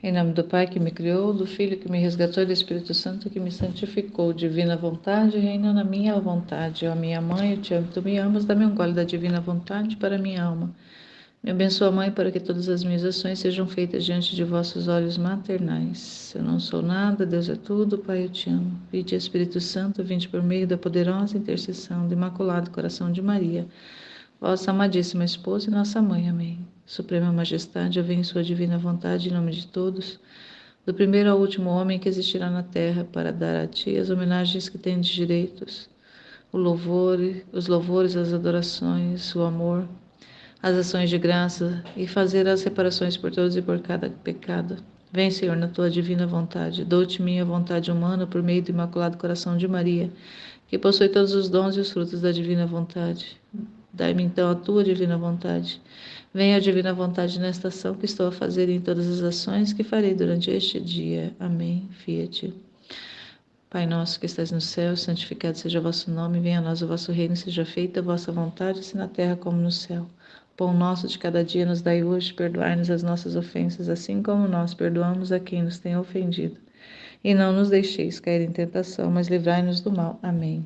Em nome do Pai que me criou, do Filho que me resgatou e do Espírito Santo que me santificou. Divina vontade, reina na minha vontade. Ó minha mãe, eu te amo, tu me amas, dá-me um gole da divina vontade para a minha alma. Me abençoa, Mãe, para que todas as minhas ações sejam feitas diante de vossos olhos maternais. Eu não sou nada, Deus é tudo, Pai, eu te amo. Vinde, Espírito Santo, vinde por meio da poderosa intercessão do Imaculado Coração de Maria, vossa amadíssima esposa e nossa mãe. Amém. Suprema Majestade, eu venho em sua divina vontade, em nome de todos, do primeiro ao último homem que existirá na terra, para dar a ti as homenagens que tendes direitos, os louvores, as adorações, o amor, as ações de graça e fazer as reparações por todos e por cada pecado. Vem, Senhor, na tua divina vontade. Dou-te minha vontade humana por meio do Imaculado Coração de Maria, que possui todos os dons e os frutos da divina vontade. Dai-me então a tua divina vontade. Venha a divina vontade nesta ação que estou a fazer em todas as ações que farei durante este dia. Amém. Fiat. Pai nosso que estais no céu, santificado seja o vosso nome, venha a nós o vosso reino, seja feita a vossa vontade, assim na terra como no céu. O pão nosso de cada dia nos dai hoje, perdoai-nos as nossas ofensas, assim como nós perdoamos a quem nos tem ofendido. E não nos deixeis cair em tentação, mas livrai-nos do mal. Amém.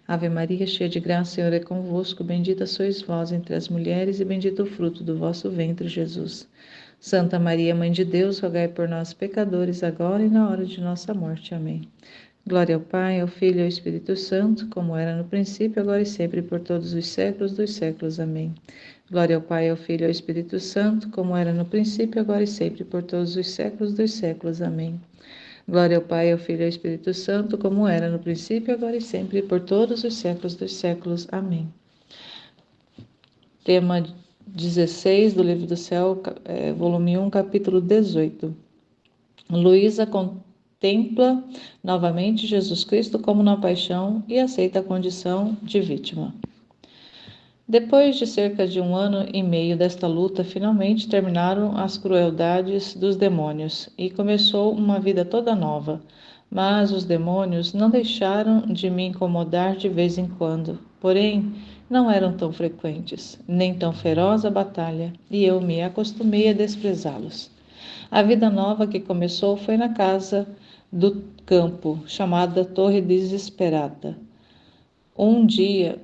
Ave Maria, cheia de graça, o Senhor é convosco, bendita sois vós entre as mulheres e bendito o fruto do vosso ventre, Jesus. Santa Maria, Mãe de Deus, rogai por nós, pecadores, agora e na hora de nossa morte. Amém. Glória ao Pai, ao Filho e ao Espírito Santo, como era no princípio, agora e sempre, por todos os séculos dos séculos. Amém. Glória ao Pai, ao Filho e ao Espírito Santo, como era no princípio, agora e sempre, por todos os séculos dos séculos. Amém. Glória ao Pai, ao Filho e ao Espírito Santo, como era no princípio, agora e sempre, por todos os séculos dos séculos. Amém. Tema 16 do Livro do Céu, volume 1, capítulo 18. Luísa contempla novamente Jesus Cristo como na paixão e aceita a condição de vítima. Depois de cerca de 1 ano e meio desta luta, finalmente terminaram as crueldades dos demônios e começou uma vida toda nova. Mas os demônios não deixaram de me incomodar de vez em quando. Porém, não eram tão frequentes, nem tão feroz a batalha, e eu me acostumei a desprezá-los. A vida nova que começou foi na casa do campo, chamada Torre Desesperada. Um dia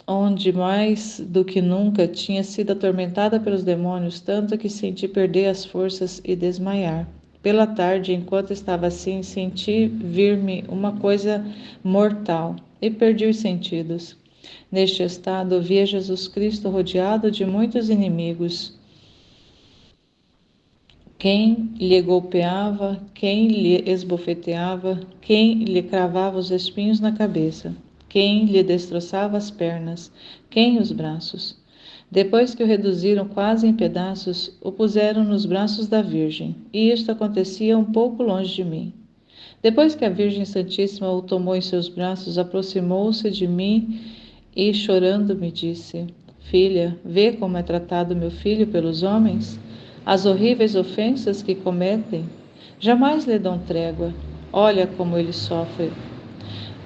onde mais do que nunca tinha sido atormentada pelos demônios, tanto que senti perder as forças e desmaiar. Pela tarde, enquanto estava assim, senti vir-me uma coisa mortal e perdi os sentidos. Neste estado, via Jesus Cristo rodeado de muitos inimigos. Quem lhe golpeava, quem lhe esbofeteava, quem lhe cravava os espinhos na cabeça, quem lhe destroçava as pernas, quem os braços. Depois que o reduziram quase em pedaços, o puseram nos braços da Virgem, e isto acontecia um pouco longe de mim. Depois que a Virgem Santíssima o tomou em seus braços, aproximou-se de mim e, chorando, me disse: Filha, vê como é tratado meu filho pelos homens? As horríveis ofensas que cometem jamais lhe dão trégua. Olha como ele sofre.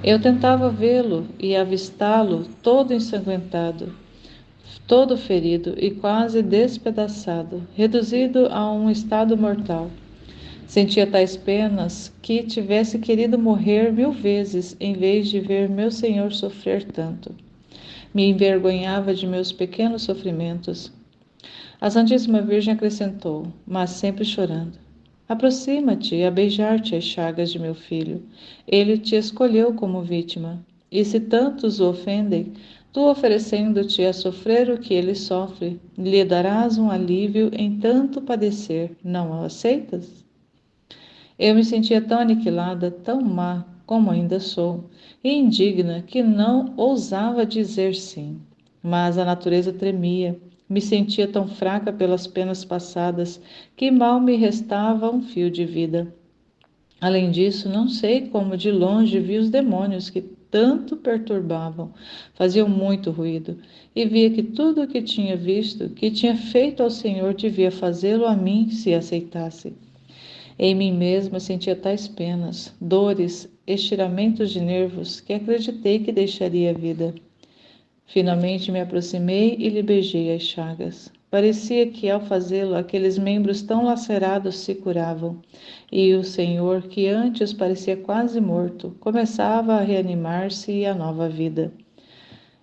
Eu tentava vê-lo e avistá-lo todo ensanguentado, todo ferido e quase despedaçado, reduzido a um estado mortal. Sentia tais penas que tivesse querido morrer 1000 vezes em vez de ver meu Senhor sofrer tanto. Me envergonhava de meus pequenos sofrimentos. A Santíssima Virgem acrescentou, mas sempre chorando: Aproxima-te a beijar-te as chagas de meu filho. Ele te escolheu como vítima. E se tantos o ofendem, tu, oferecendo-te a sofrer o que ele sofre, lhe darás um alívio em tanto padecer. Não o aceitas? Eu me sentia tão aniquilada, tão má, como ainda sou, e indigna, que não ousava dizer sim. Mas a natureza tremia. Me sentia tão fraca pelas penas passadas, que mal me restava um fio de vida. Além disso, não sei como de longe vi os demônios que tanto perturbavam, faziam muito ruído, e via que tudo o que tinha visto, que tinha feito ao Senhor, devia fazê-lo a mim se aceitasse. Em mim mesma sentia tais penas, dores, estiramentos de nervos, que acreditei que deixaria a vida. Finalmente me aproximei e lhe beijei as chagas. Parecia que, ao fazê-lo, aqueles membros tão lacerados se curavam, e o Senhor, que antes parecia quase morto, começava a reanimar-se à nova vida.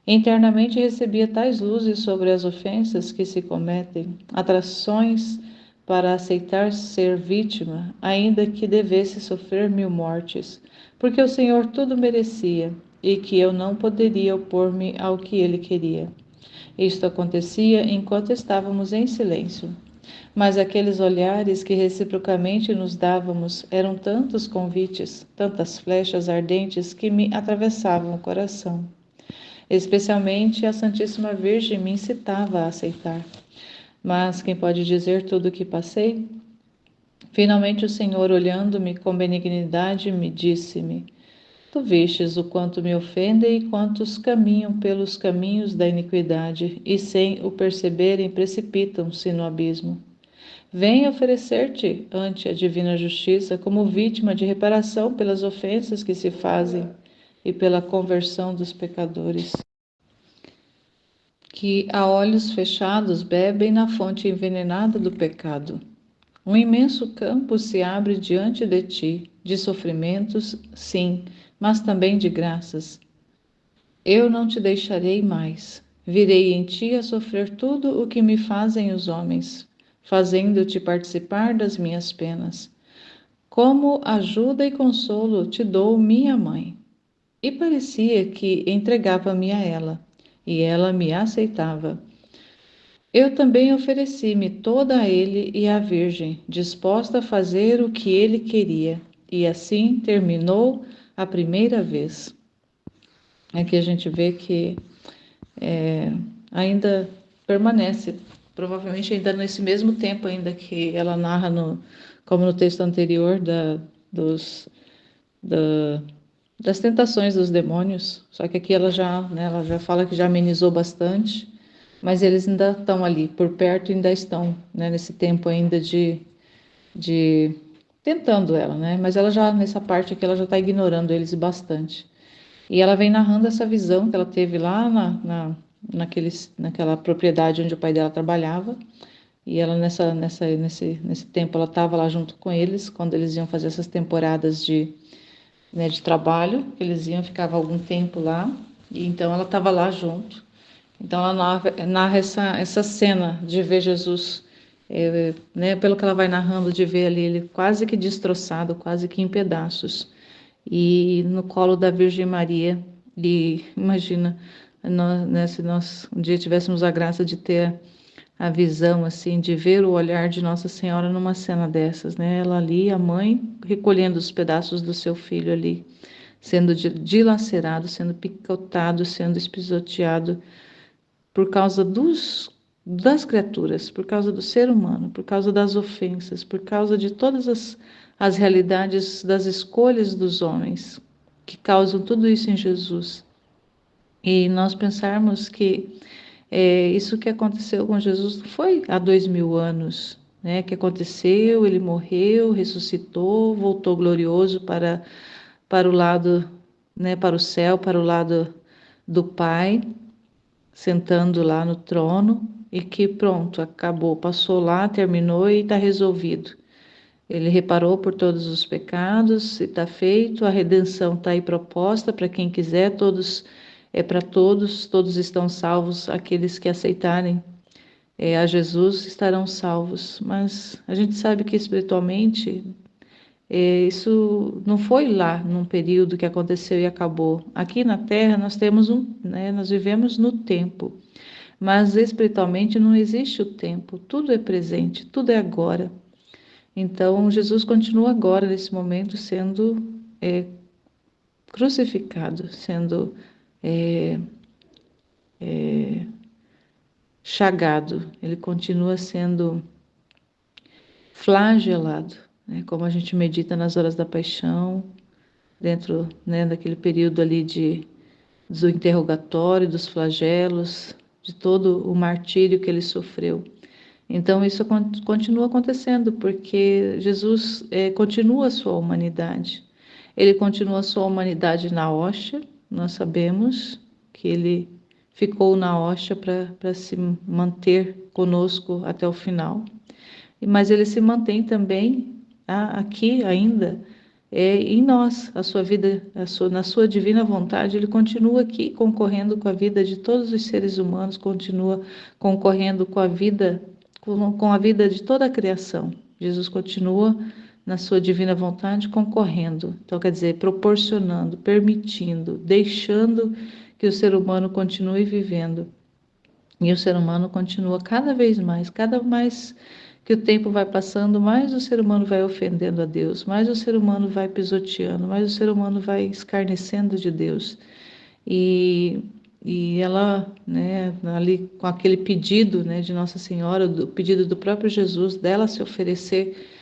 Internamente recebia tais luzes sobre as ofensas que se cometem, atrações para aceitar ser vítima, ainda que devesse sofrer 1000 mortes, porque o Senhor tudo merecia, e que eu não poderia opor-me ao que ele queria. Isto acontecia enquanto estávamos em silêncio. Mas aqueles olhares que reciprocamente nos dávamos eram tantos convites, tantas flechas ardentes que me atravessavam o coração. Especialmente a Santíssima Virgem me incitava a aceitar. Mas quem pode dizer tudo o que passei? Finalmente o Senhor, olhando-me com benignidade, me disse-me: Tu vistes o quanto me ofendem e quantos caminham pelos caminhos da iniquidade, e sem o perceberem precipitam-se no abismo. Venho oferecer-te ante a divina justiça como vítima de reparação pelas ofensas que se fazem e pela conversão dos pecadores, que a olhos fechados bebem na fonte envenenada do pecado. Um imenso campo se abre diante de ti, de sofrimentos, sim, mas também de graças. Eu não te deixarei mais. Virei em ti a sofrer tudo o que me fazem os homens, fazendo-te participar das minhas penas. Como ajuda e consolo te dou minha mãe. E parecia que entregava-me a ela, e ela me aceitava. Eu também ofereci-me toda a ele e à Virgem, disposta a fazer o que ele queria. E assim terminou a primeira vez. Aqui a gente vê que ainda permanece, provavelmente ainda nesse mesmo tempo ainda que ela narra, como no texto anterior, dos, da, das tentações dos demônios. Só que aqui ela já fala que já amenizou bastante, mas eles ainda estão ali, por perto ainda estão, né, nesse tempo ainda de tentando ela, né? Mas ela já, nessa parte aqui, ela já está ignorando eles bastante. E ela vem narrando essa visão que ela teve lá naquela propriedade onde o pai dela trabalhava. E ela nesse tempo ela estava lá junto com eles, quando eles iam fazer essas temporadas de trabalho, eles iam, ficava algum tempo lá, e então ela estava lá junto. Então ela narra essa cena de ver Jesus, né, pelo que ela vai narrando, de ver ali ele quase que destroçado, quase que em pedaços, e no colo da Virgem Maria. E imagina, né, se nós um dia tivéssemos a graça de ter a visão assim, de ver o olhar de Nossa Senhora numa cena dessas, né? Ela ali, a mãe, recolhendo os pedaços do seu filho ali, sendo dilacerado, sendo picotado, sendo espisoteado por causa das criaturas, por causa do ser humano, por causa das ofensas, por causa de todas as realidades das escolhas dos homens que causam tudo isso em Jesus. E nós pensarmos que isso que aconteceu com Jesus foi há 2000 anos, né? Que aconteceu, ele morreu, ressuscitou, voltou glorioso para o lado, né? Para o céu, para o lado do Pai, sentando lá no trono, e que pronto, acabou, passou lá, terminou e está resolvido. Ele reparou por todos os pecados, está feito, a redenção está aí proposta para quem quiser, é para todos, todos estão salvos, aqueles que aceitarem a Jesus estarão salvos. Mas a gente sabe que espiritualmente isso não foi lá num período que aconteceu e acabou. Aqui na Terra nós temos nós vivemos no tempo, mas espiritualmente não existe o tempo, tudo é presente, tudo é agora. Então, Jesus continua agora, nesse momento, sendo crucificado, sendo chagado, ele continua sendo flagelado, né? Como a gente medita nas horas da paixão, dentro, né, daquele período ali do interrogatório, dos flagelos, de todo o martírio que ele sofreu. Então, isso continua acontecendo, porque Jesus continua a sua humanidade. Ele continua a sua humanidade na hóstia, nós sabemos que ele ficou na hóstia para se manter conosco até o final. Mas ele se mantém também aqui ainda em nós, a sua vida, na sua divina vontade, ele continua aqui concorrendo com a vida de todos os seres humanos, continua concorrendo com a vida, com a vida de toda a criação. Jesus continua na sua divina vontade concorrendo, então quer dizer, proporcionando, permitindo, deixando que o ser humano continue vivendo. E o ser humano continua cada mais que o tempo vai passando, mais o ser humano vai ofendendo a Deus, mais o ser humano vai pisoteando, mais o ser humano vai escarnecendo de Deus. E, e ela, né, ali com aquele pedido, né, de Nossa Senhora, o pedido do próprio Jesus, dela se oferecer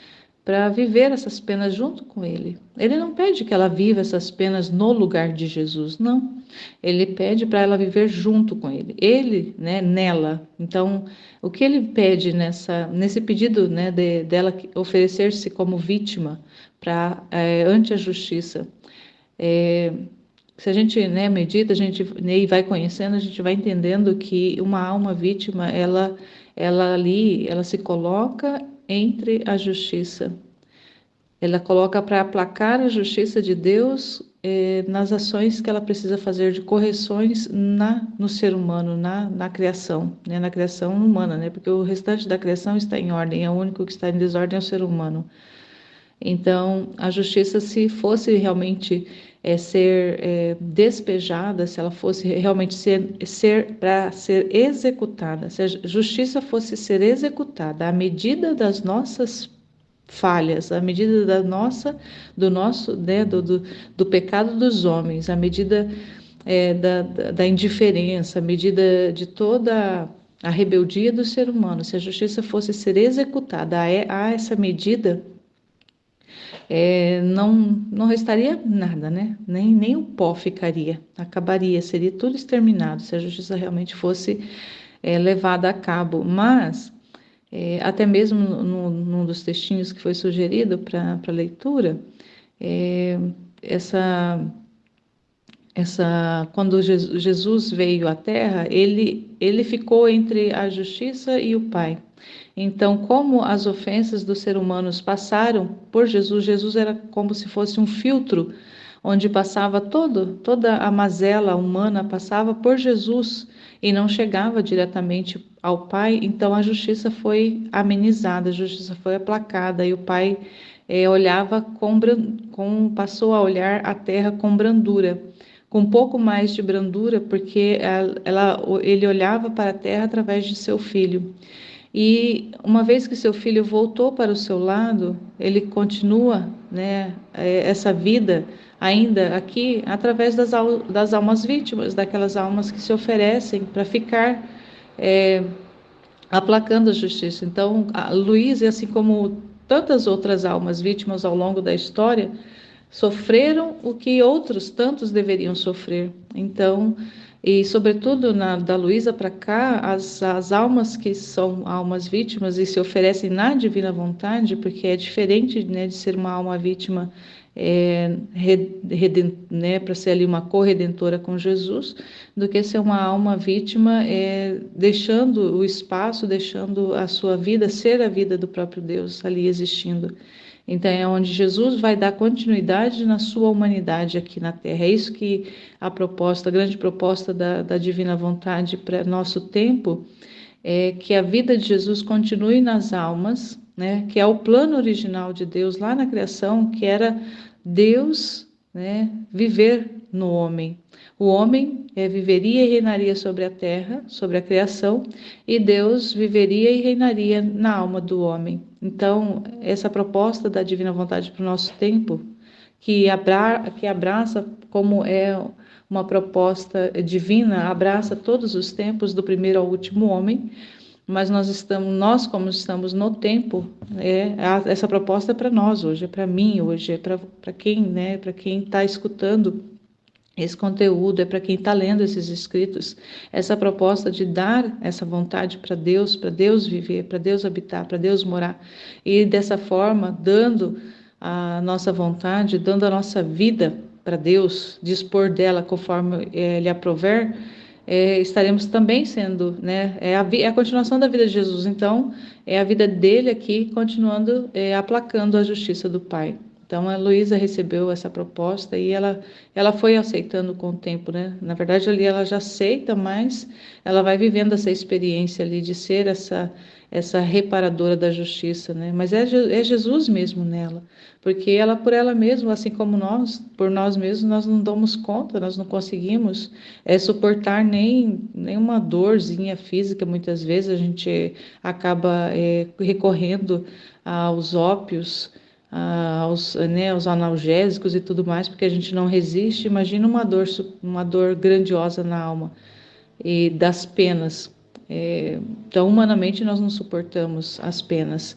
para viver essas penas junto com ele. Ele não pede que ela viva essas penas no lugar de Jesus, não. Ele pede para ela viver junto com ele. Ele, né, nela. Então, o que ele pede nesse pedido, né, dela oferecer-se como vítima ante a justiça? Se a gente, né, medita, a gente, né, e vai conhecendo, a gente vai entendendo que uma alma vítima, ela se coloca entre a justiça. Ela coloca para aplacar a justiça de Deus nas ações que ela precisa fazer de correções no ser humano, na criação, né, na criação humana, né, porque o restante da criação está em ordem, o único que está em desordem é o ser humano. Então, a justiça, se fosse realmente ser despejada, se ela fosse realmente para ser executada, se a justiça fosse ser executada à medida das nossas falhas, à medida do nosso, né, do pecado dos homens, à medida da indiferença, à medida de toda a rebeldia do ser humano, se a justiça fosse ser executada a essa medida, não restaria nada, né? Nem o pó ficaria, acabaria, seria tudo exterminado se a justiça realmente fosse levada a cabo. Mas, até mesmo num dos textinhos que foi sugerido para leitura, quando Jesus veio à Terra, ele ficou entre a justiça e o Pai. Então, como as ofensas dos seres humanos passaram por Jesus, Jesus era como se fosse um filtro, onde passava toda a mazela humana, passava por Jesus e não chegava diretamente ao Pai. Então, a justiça foi amenizada, a justiça foi aplacada, e o Pai olhava passou a olhar a terra com brandura, com um pouco mais de brandura, porque ele olhava para a terra através de seu filho. E uma vez que seu filho voltou para o seu lado, ele continua, né, essa vida ainda aqui através das almas vítimas, daquelas almas que se oferecem para ficar aplacando a justiça. Então, a Luísa, assim como tantas outras almas vítimas ao longo da história, sofreram o que outros tantos deveriam sofrer. Então, e sobretudo da Luísa para cá, as almas que são almas vítimas e se oferecem na divina vontade, porque é diferente, né, de ser uma alma vítima né, para ser ali uma corredentora com Jesus, do que ser uma alma vítima deixando o espaço, deixando a sua vida ser a vida do próprio Deus ali existindo. Então, é onde Jesus vai dar continuidade na sua humanidade aqui na Terra. É isso que a grande proposta da divina vontade para nosso tempo, é que a vida de Jesus continue nas almas, né? Que é o plano original de Deus lá na criação, que era Deus, né, viver no homem. O homem viveria e reinaria sobre a terra, sobre a criação, e Deus viveria e reinaria na alma do homem. Então, essa proposta da divina vontade para o nosso tempo, que abraça, como é uma proposta divina, abraça todos os tempos, do primeiro ao último homem, mas nós como estamos no tempo, essa proposta é para nós hoje, é para mim hoje, é para quem, né, para quem está escutando esse conteúdo, é para quem está lendo esses escritos, essa proposta de dar essa vontade para Deus viver, para Deus habitar, para Deus morar, e dessa forma, dando a nossa vontade, dando a nossa vida para Deus, dispor dela conforme Ele aprouver, estaremos também sendo, né? É a continuação da vida de Jesus. Então, é a vida dele aqui continuando, aplacando a justiça do Pai. Então, a Luísa recebeu essa proposta e ela foi aceitando com o tempo, né? Na verdade, ali ela já aceita, mas ela vai vivendo essa experiência ali de ser essa reparadora da justiça, né? Mas é Jesus mesmo nela, porque ela por ela mesma, assim como nós, por nós mesmos, nós não damos conta, nós não conseguimos suportar nenhuma dorzinha física. Muitas vezes a gente acaba recorrendo aos ópios, aos analgésicos e tudo mais, porque a gente não resiste. Imagina uma dor grandiosa na alma e das penas. Então, humanamente, nós não suportamos as penas,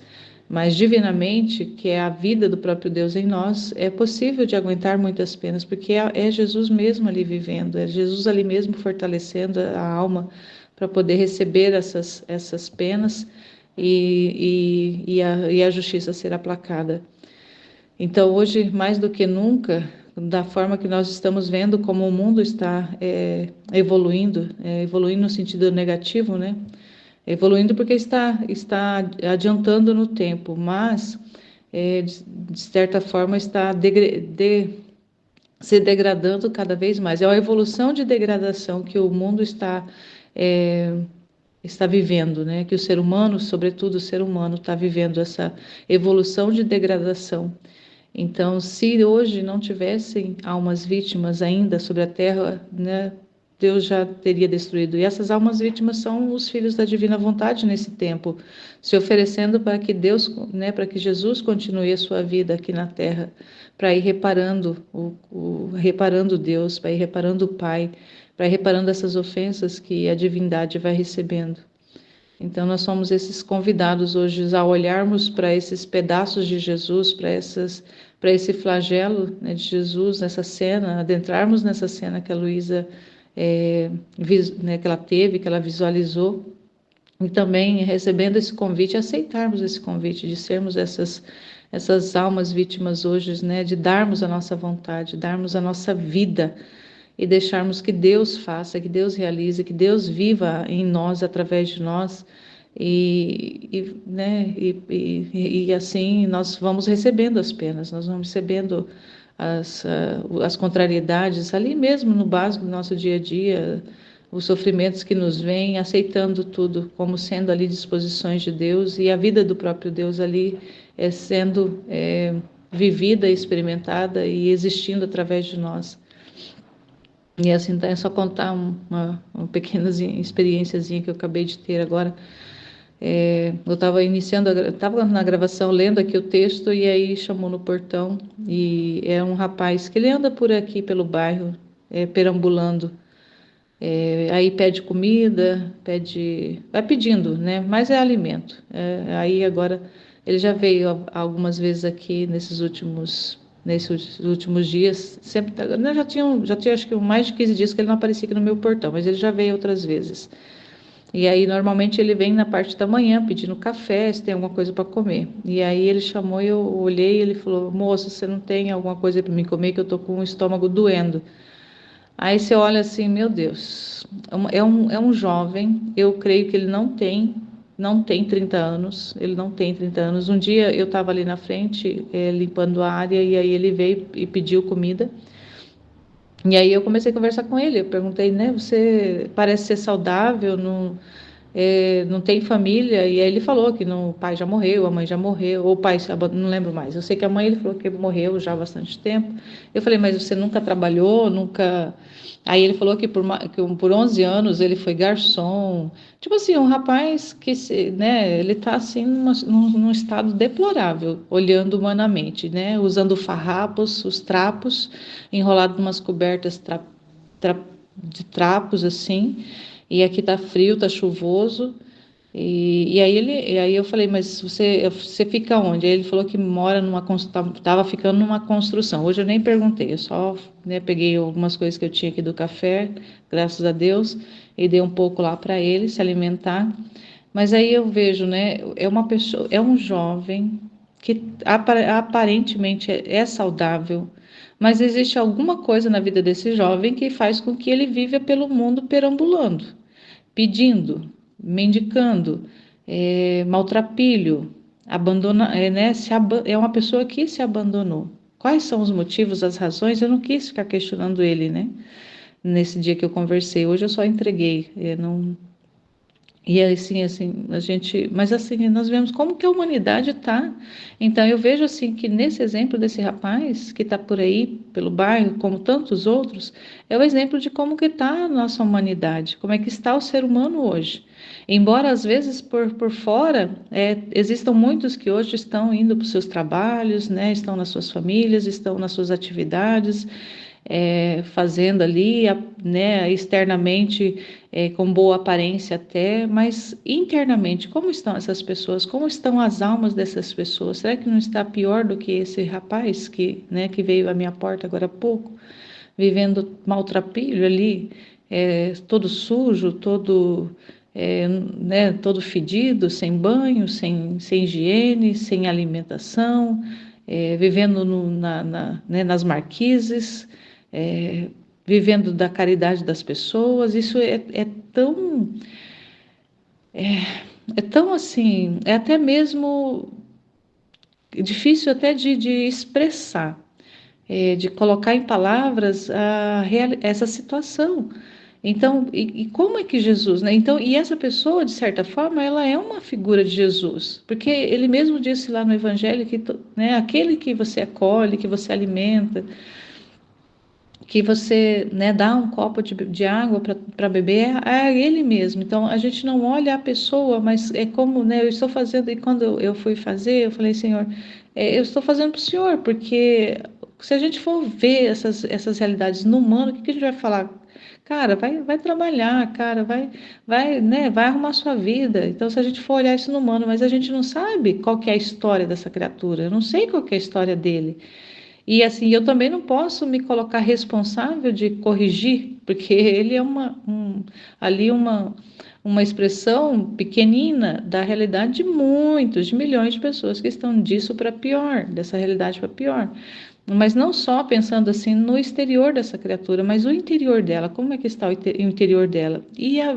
mas divinamente, que é a vida do próprio Deus em nós, é possível de aguentar muitas penas, porque é Jesus mesmo ali vivendo, é Jesus ali mesmo fortalecendo a alma para poder receber essas penas e a justiça ser aplacada. Então, hoje, mais do que nunca, da forma que nós estamos vendo como o mundo está evoluindo, evoluindo no sentido negativo, né? Evoluindo porque está adiantando no tempo, mas, de certa forma, está se degradando cada vez mais. É uma evolução de degradação que o mundo é, está vivendo, né? Que o ser humano, sobretudo o ser humano, está vivendo essa evolução de degradação. Então, se hoje não tivessem almas vítimas ainda sobre a terra, né, Deus já teria destruído. E essas almas vítimas são os filhos da divina vontade nesse tempo, se oferecendo para que Deus, né, para que Jesus continue a sua vida aqui na terra, para ir reparando reparando Deus, para ir reparando o Pai, para ir reparando essas ofensas que a divindade vai recebendo. Então, nós somos esses convidados hoje a olharmos para esses pedaços de Jesus, para esse flagelo, né, de Jesus, nessa cena, adentrarmos nessa cena que a Luísa, né, que ela teve, que ela visualizou, e também recebendo esse convite, aceitarmos esse convite de sermos essas almas vítimas hoje, né, de darmos a nossa vontade, darmos a nossa vida e deixarmos que Deus faça, que Deus realize, que Deus viva em nós, através de nós, né, e assim nós vamos recebendo as penas, nós vamos recebendo as contrariedades ali mesmo no básico do nosso dia a dia, os sofrimentos que nos vêm, aceitando tudo como sendo ali disposições de Deus e a vida do próprio Deus ali sendo vivida, experimentada e existindo através de nós. E assim, então é só contar uma pequena experiênciazinha que eu acabei de ter agora. Eu estava na gravação lendo aqui o texto e aí chamou no portão e é um rapaz que ele anda por aqui pelo bairro, perambulando. Aí pede comida, vai pedindo, né? Mas é alimento. Aí agora ele já veio algumas vezes aqui nesses últimos dias, sempre, né, já tinha acho que mais de 15 dias que ele não aparecia aqui no meu portão, mas ele já veio outras vezes. E aí normalmente ele vem na parte da manhã pedindo café, se tem alguma coisa para comer. E aí ele chamou e eu olhei e ele falou: "Moça, você não tem alguma coisa para mim comer que eu tô com o estômago doendo?" Aí você olha assim, meu Deus, é um jovem, eu creio que ele não tem 30 anos, ele não tem 30 anos. Um dia eu estava ali na frente, limpando a área, e aí ele veio e pediu comida. E aí eu comecei a conversar com ele, eu perguntei, né, você parece ser saudável, não tem família? E aí ele falou que o pai já morreu, a mãe já morreu, ou o pai, não lembro mais. Eu sei que a mãe, ele falou que morreu já há bastante tempo. Eu falei, mas você nunca trabalhou, nunca... Aí ele falou que por 11 anos ele foi garçom. Tipo assim, um rapaz que, né, ele tá assim num estado deplorável, olhando humanamente, né, usando farrapos, os trapos, enrolado em umas cobertas tra- de trapos assim, e aqui tá frio, tá chuvoso. E aí eu falei, mas você fica onde? Aí ele falou que mora estava ficando numa construção. Hoje eu nem perguntei, eu só, né, peguei algumas coisas que eu tinha aqui do café, graças a Deus, e dei um pouco lá para ele se alimentar. Mas aí eu vejo, né, é uma pessoa, é um jovem que aparentemente é saudável, mas existe alguma coisa na vida desse jovem que faz com que ele viva pelo mundo perambulando, pedindo, mendicando, maltrapilho, abandona, né, é uma pessoa que se abandonou. Quais são os motivos, as razões? Eu não quis ficar questionando ele, né? Nesse dia que eu conversei. Hoje eu só entreguei, não. E assim, a gente, mas assim, nós vemos como que a humanidade está. Então, eu vejo assim que nesse exemplo desse rapaz que está por aí, pelo bairro, como tantos outros, é o exemplo de como que está a nossa humanidade, como é que está o ser humano hoje. Embora às vezes por fora existam muitos que hoje estão indo para os seus trabalhos, né, estão nas suas famílias, estão nas suas atividades, fazendo ali, né, externamente, com boa aparência até, mas internamente, como estão essas pessoas? Como estão as almas dessas pessoas? Será que não está pior do que esse rapaz que, né, que veio à minha porta agora há pouco, vivendo maltrapilho ali, todo sujo, todo, né, todo fedido, sem banho, sem higiene, sem alimentação, vivendo né, nas marquises, é, vivendo da caridade das pessoas. Isso é tão assim, é até mesmo difícil até de expressar, de colocar em palavras essa situação. Então, e como é que Jesus, né? Então, e essa pessoa, de certa forma, ela é uma figura de Jesus, porque ele mesmo disse lá no Evangelho que, né, aquele que você acolhe, que você alimenta, que você, né, dá um copo de água para beber, é ele mesmo. Então, a gente não olha a pessoa, mas é como, né, eu estou fazendo, e quando eu fui fazer, eu falei, Senhor, eu estou fazendo para o Senhor, porque se a gente for ver essas realidades no humano, o que a gente vai falar? Cara, vai trabalhar, cara, né, vai arrumar sua vida. Então, se a gente for olhar isso no humano, mas a gente não sabe qual que é a história dessa criatura, eu não sei qual que é a história dele. E assim, eu também não posso me colocar responsável de corrigir, porque ele é ali uma expressão pequenina da realidade de muitos, de milhões de pessoas que estão disso para pior, dessa realidade para pior. Mas não só pensando assim no exterior dessa criatura, mas o interior dela, como é que está o interior dela? E a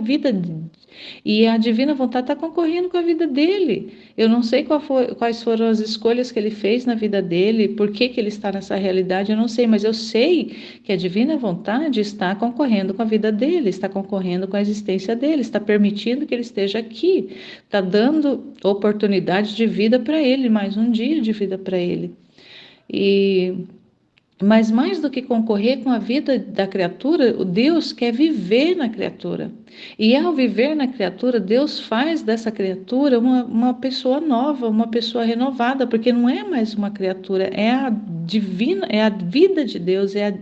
divina vontade está concorrendo com a vida dele. Eu não sei quais foram as escolhas que ele fez na vida dele, por que que ele está nessa realidade, eu não sei, mas eu sei que a divina vontade está concorrendo com a vida dele, está concorrendo com a existência dele, está permitindo que ele esteja aqui, está dando oportunidade de vida para ele, mais um dia de vida para ele. Mas mais do que concorrer com a vida da criatura, o Deus quer viver na criatura. E ao viver na criatura, Deus faz dessa criatura uma pessoa nova, uma pessoa renovada, porque não é mais uma criatura, é a divina, é a vida de Deus, é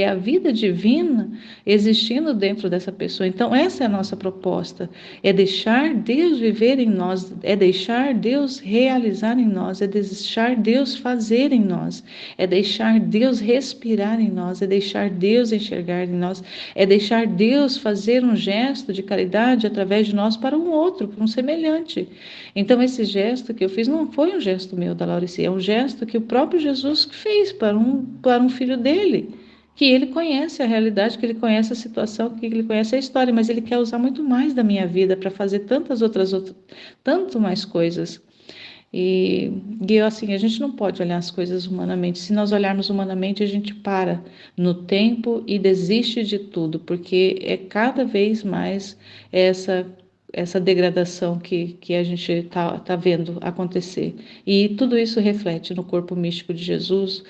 a vida divina existindo dentro dessa pessoa. Então, essa é a nossa proposta, é deixar Deus viver em nós, é deixar Deus realizar em nós, é deixar Deus fazer em nós, é deixar Deus respirar em nós, é deixar Deus enxergar em nós, é deixar Deus fazer um gesto de caridade através de nós para um outro, para um semelhante. Então, esse gesto que eu fiz não foi um gesto meu da Laurice, é um gesto que o próprio Jesus fez para um filho dele, que ele conhece a realidade, que ele conhece a situação, que ele conhece a história, mas ele quer usar muito mais da minha vida para fazer tanto mais coisas. E assim, a gente não pode olhar as coisas humanamente. Se nós olharmos humanamente, a gente para no tempo e desiste de tudo, porque é cada vez mais essa degradação que a gente tá vendo acontecer. E tudo isso reflete no corpo místico de Jesus,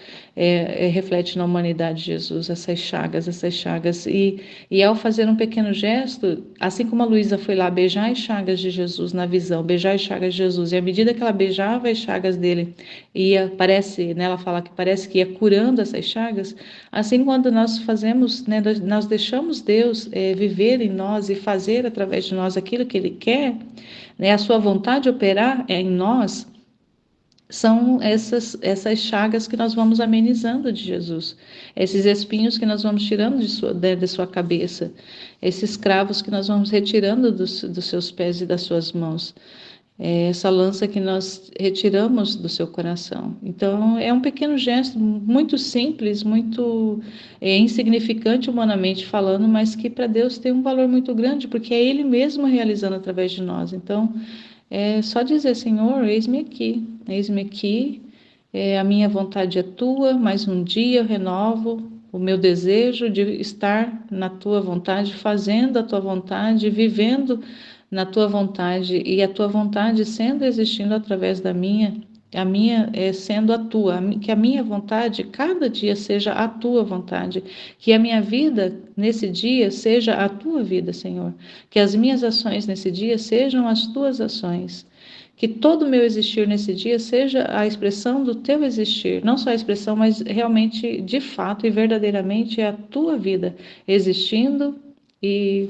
reflete na humanidade de Jesus, essas chagas. E ao fazer um pequeno gesto, assim como a Luísa foi lá beijar as chagas de Jesus na visão, beijar as chagas de Jesus, e à medida que ela beijava as chagas dele, parece, né, ela fala que parece que ia curando essas chagas, assim quando nós fazemos, né, nós deixamos Deus viver em nós e fazer através de nós aquilo que Ele quer, né, a sua vontade operar em nós, são essas chagas que nós vamos amenizando de Jesus, esses espinhos que nós vamos tirando de sua cabeça, esses cravos que nós vamos retirando dos seus pés e das suas mãos. É essa lança que nós retiramos do seu coração. Então, é um pequeno gesto muito simples, muito insignificante humanamente falando, mas que para Deus tem um valor muito grande, porque é Ele mesmo realizando através de nós. Então, é só dizer, Senhor, eis-me aqui, a minha vontade é tua, mais um dia eu renovo o meu desejo de estar na tua vontade, fazendo a tua vontade, vivendo na tua vontade e a tua vontade sendo existindo através da minha, a minha sendo a tua, que a minha vontade cada dia seja a tua vontade, que a minha vida nesse dia seja a tua vida, Senhor, que as minhas ações nesse dia sejam as tuas ações. Que todo o meu existir nesse dia seja a expressão do teu existir, não só a expressão, mas realmente, de fato e verdadeiramente é a tua vida existindo e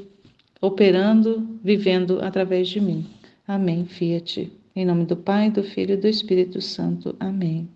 operando, vivendo através de mim. Amém. Fiat. Em nome do Pai, do Filho e do Espírito Santo. Amém.